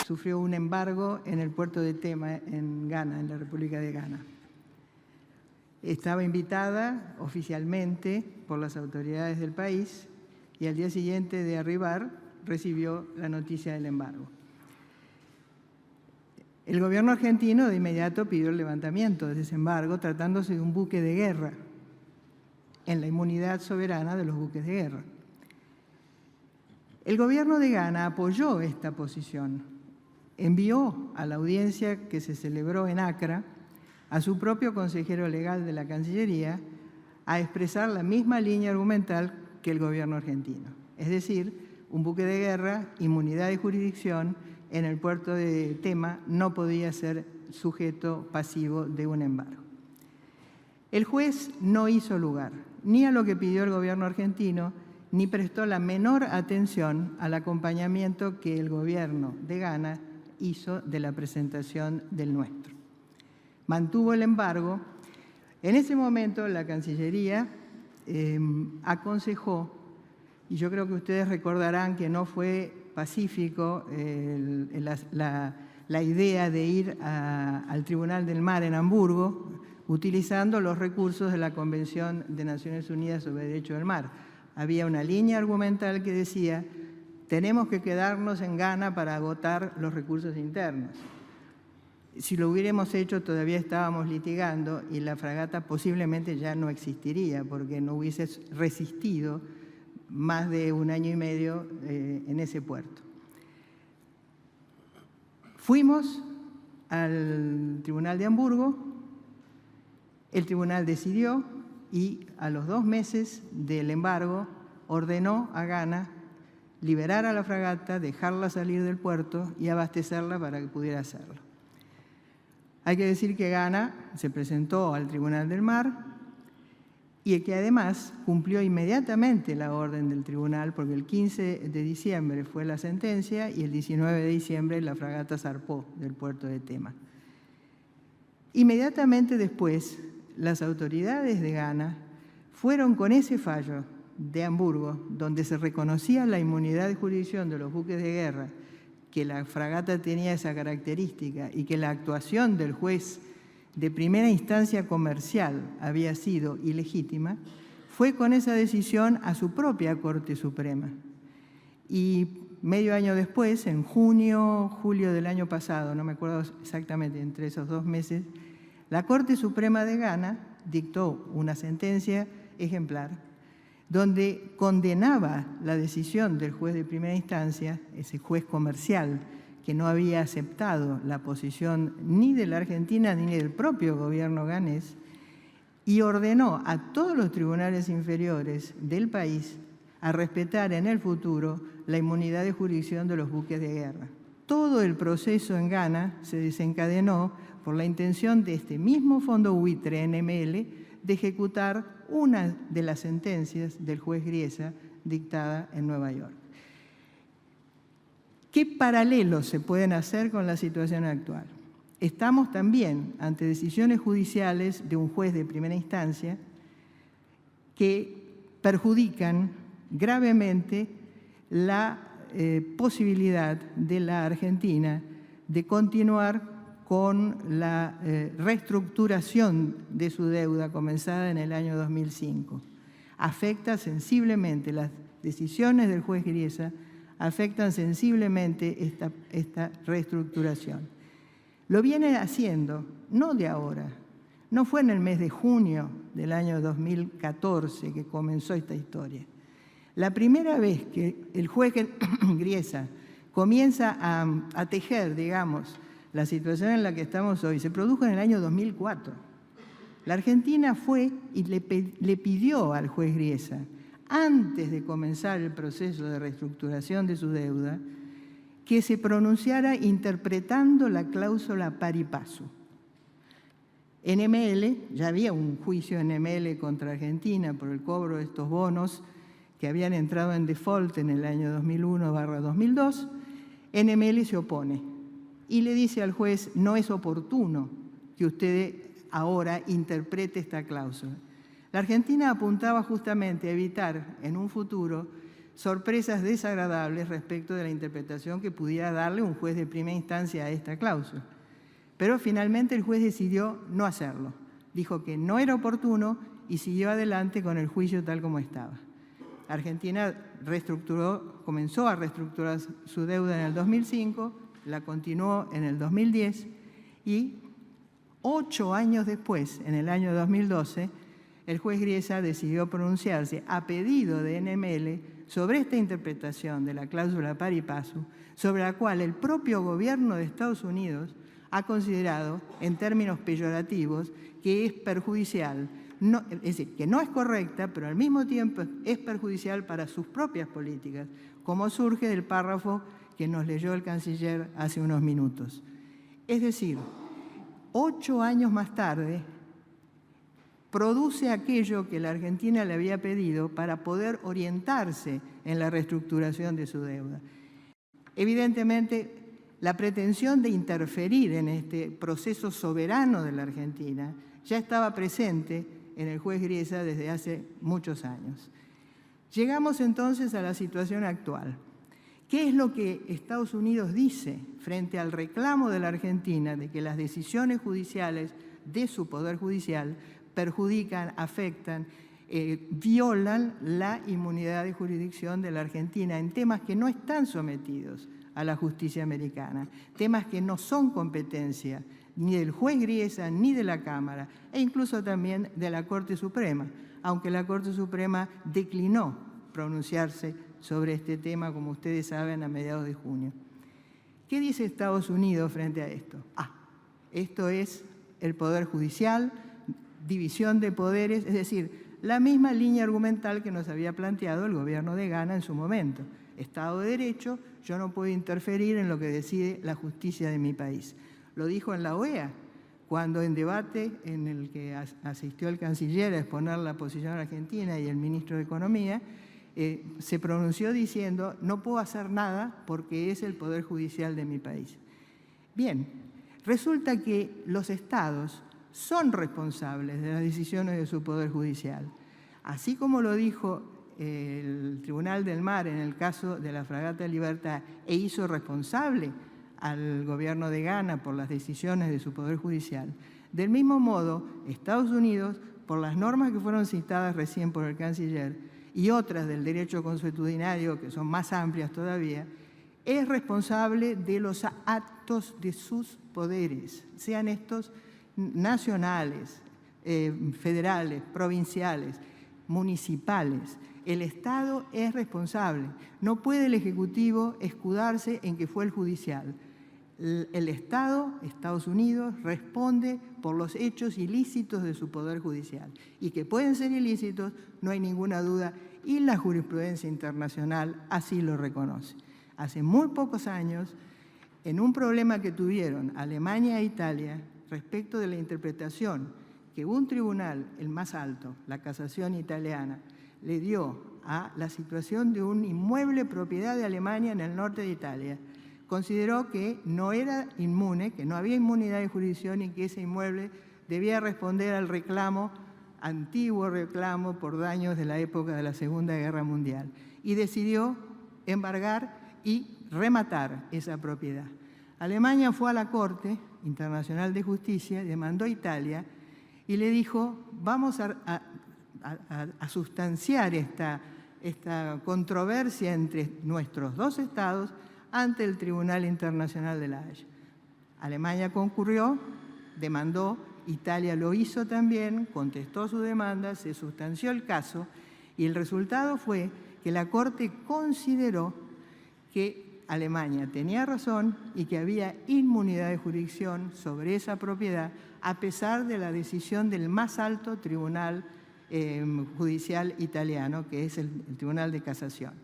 sufrió un embargo en el puerto de Tema, en Ghana, en la República de Ghana. Estaba invitada oficialmente por las autoridades del país y al día siguiente de arribar recibió la noticia del embargo. El gobierno argentino de inmediato pidió el levantamiento de ese embargo, tratándose de un buque de guerra, en la inmunidad soberana de los buques de guerra. El gobierno de Ghana apoyó esta posición. Envió a la audiencia que se celebró en Accra a su propio consejero legal de la Cancillería a expresar la misma línea argumental que el gobierno argentino. Es decir, un buque de guerra, inmunidad de jurisdicción, en el puerto de Tema no podía ser sujeto pasivo de un embargo. El juez no hizo lugar ni a lo que pidió el gobierno argentino, ni prestó la menor atención al acompañamiento que el gobierno de Ghana hizo de la presentación del nuestro. Mantuvo el embargo. En ese momento la Cancillería aconsejó, y yo creo que ustedes recordarán que no fue pacífico la idea de ir al Tribunal del Mar en Hamburgo, utilizando los recursos de la Convención de Naciones Unidas sobre el Derecho del Mar. Había una línea argumental que decía, tenemos que quedarnos en Ghana para agotar los recursos internos. Si lo hubiéramos hecho, todavía estábamos litigando y la fragata posiblemente ya no existiría, porque no hubiese resistido más de 1 año y medio en ese puerto. Fuimos al Tribunal de Hamburgo, el tribunal decidió y a los 2 meses del embargo ordenó a Ghana liberar a la fragata, dejarla salir del puerto y abastecerla para que pudiera hacerlo. Hay que decir que Ghana se presentó al Tribunal del Mar y que además cumplió inmediatamente la orden del tribunal, porque el 15 de diciembre fue la sentencia y el 19 de diciembre la fragata zarpó del puerto de Tema. Inmediatamente después, las autoridades de Ghana fueron con ese fallo de Hamburgo, donde se reconocía la inmunidad de jurisdicción de los buques de guerra, que la fragata tenía esa característica y que la actuación del juez de primera instancia comercial había sido ilegítima, fue con esa decisión a su propia Corte Suprema. Y medio año después, en junio, julio del año pasado, no me acuerdo exactamente, entre esos 2 meses, la Corte Suprema de Ghana dictó una sentencia ejemplar donde condenaba la decisión del juez de primera instancia, ese juez comercial que no había aceptado la posición ni de la Argentina ni del propio gobierno ghanés, y ordenó a todos los tribunales inferiores del país a respetar en el futuro la inmunidad de jurisdicción de los buques de guerra. Todo el proceso en Ghana se desencadenó por la intención de este mismo fondo buitre NML de ejecutar una de las sentencias del juez Griesa dictada en Nueva York. ¿Qué paralelos se pueden hacer con la situación actual? Estamos también ante decisiones judiciales de un juez de primera instancia que perjudican gravemente la posibilidad de la Argentina de continuar con la reestructuración de su deuda comenzada en el año 2005. Afecta sensiblemente las decisiones del juez Griesa, afectan sensiblemente esta reestructuración. Lo viene haciendo, no de ahora, no fue en el mes de junio del año 2014 que comenzó esta historia. La primera vez que el juez Griesa comienza a tejer, digamos, la situación en la que estamos hoy, se produjo en el año 2004. La Argentina fue y le pidió al juez Griesa, antes de comenzar el proceso de reestructuración de su deuda, que se pronunciara interpretando la cláusula pari passu. NML, ya había un juicio NML contra Argentina por el cobro de estos bonos que habían entrado en default en el año 2001/2002, NML se opone y le dice al juez, no es oportuno que usted ahora interprete esta cláusula. La Argentina apuntaba justamente a evitar en un futuro sorpresas desagradables respecto de la interpretación que pudiera darle un juez de primera instancia a esta cláusula. Pero finalmente el juez decidió no hacerlo. Dijo que no era oportuno y siguió adelante con el juicio tal como estaba. Argentina comenzó a reestructurar su deuda en el 2005, la continuó en el 2010 y 8 años después, en el año 2012, el juez Griesa decidió pronunciarse a pedido de NML sobre esta interpretación de la cláusula pari passu, sobre la cual el propio gobierno de Estados Unidos ha considerado, en términos peyorativos, que es perjudicial. No, es decir, que no es correcta, pero al mismo tiempo es perjudicial para sus propias políticas, como surge del párrafo que nos leyó el canciller hace unos minutos. Es decir, 8 años más tarde, produce aquello que la Argentina le había pedido para poder orientarse en la reestructuración de su deuda. Evidentemente, la pretensión de interferir en este proceso soberano de la Argentina ya estaba presente en el juez Griesa desde hace muchos años. Llegamos entonces a la situación actual. ¿Qué es lo que Estados Unidos dice frente al reclamo de la Argentina de que las decisiones judiciales de su Poder Judicial perjudican, afectan, violan la inmunidad de jurisdicción de la Argentina en temas que no están sometidos a la justicia americana, temas que no son competencia ni del juez Griesa ni de la Cámara, e incluso también de la Corte Suprema, aunque la Corte Suprema declinó pronunciarse sobre este tema, como ustedes saben, a mediados de junio. ¿Qué dice Estados Unidos frente a esto? Esto es el Poder Judicial, división de poderes, es decir, la misma línea argumental que nos había planteado el gobierno de Ghana en su momento. Estado de Derecho, yo no puedo interferir en lo que decide la justicia de mi país. Lo dijo en la OEA, cuando en debate en el que asistió el canciller a exponer la posición argentina y el ministro de Economía, se pronunció diciendo, no puedo hacer nada porque es el Poder Judicial de mi país. Bien, resulta que los estados son responsables de las decisiones de su Poder Judicial. Así como lo dijo el Tribunal del Mar en el caso de la fragata Libertad e hizo responsable al gobierno de Ghana por las decisiones de su Poder Judicial, del mismo modo, Estados Unidos, por las normas que fueron citadas recién por el canciller y otras del derecho consuetudinario, que son más amplias todavía, es responsable de los actos de sus poderes, sean estos nacionales, federales, provinciales, municipales. El Estado es responsable. No puede el Ejecutivo escudarse en que fue el judicial. El Estado, Estados Unidos, responde por los hechos ilícitos de su Poder Judicial. Y que pueden ser ilícitos, no hay ninguna duda, y la jurisprudencia internacional así lo reconoce. Hace muy pocos años, en un problema que tuvieron Alemania e Italia respecto de la interpretación que un tribunal, el más alto, la Casación italiana, le dio a la situación de un inmueble propiedad de Alemania en el norte de Italia, consideró que no era inmune, que no había inmunidad de jurisdicción y que ese inmueble debía responder al reclamo, antiguo reclamo por daños de la época de la Segunda Guerra Mundial. Y decidió embargar y rematar esa propiedad. Alemania fue a la Corte Internacional de Justicia, demandó a Italia y le dijo, vamos a sustanciar esta controversia entre nuestros dos estados ante el Tribunal Internacional de la Haya. Alemania concurrió, demandó, Italia lo hizo también, contestó su demanda, se sustanció el caso y el resultado fue que la Corte consideró que Alemania tenía razón y que había inmunidad de jurisdicción sobre esa propiedad a pesar de la decisión del más alto tribunal judicial italiano, que es el Tribunal de Casación.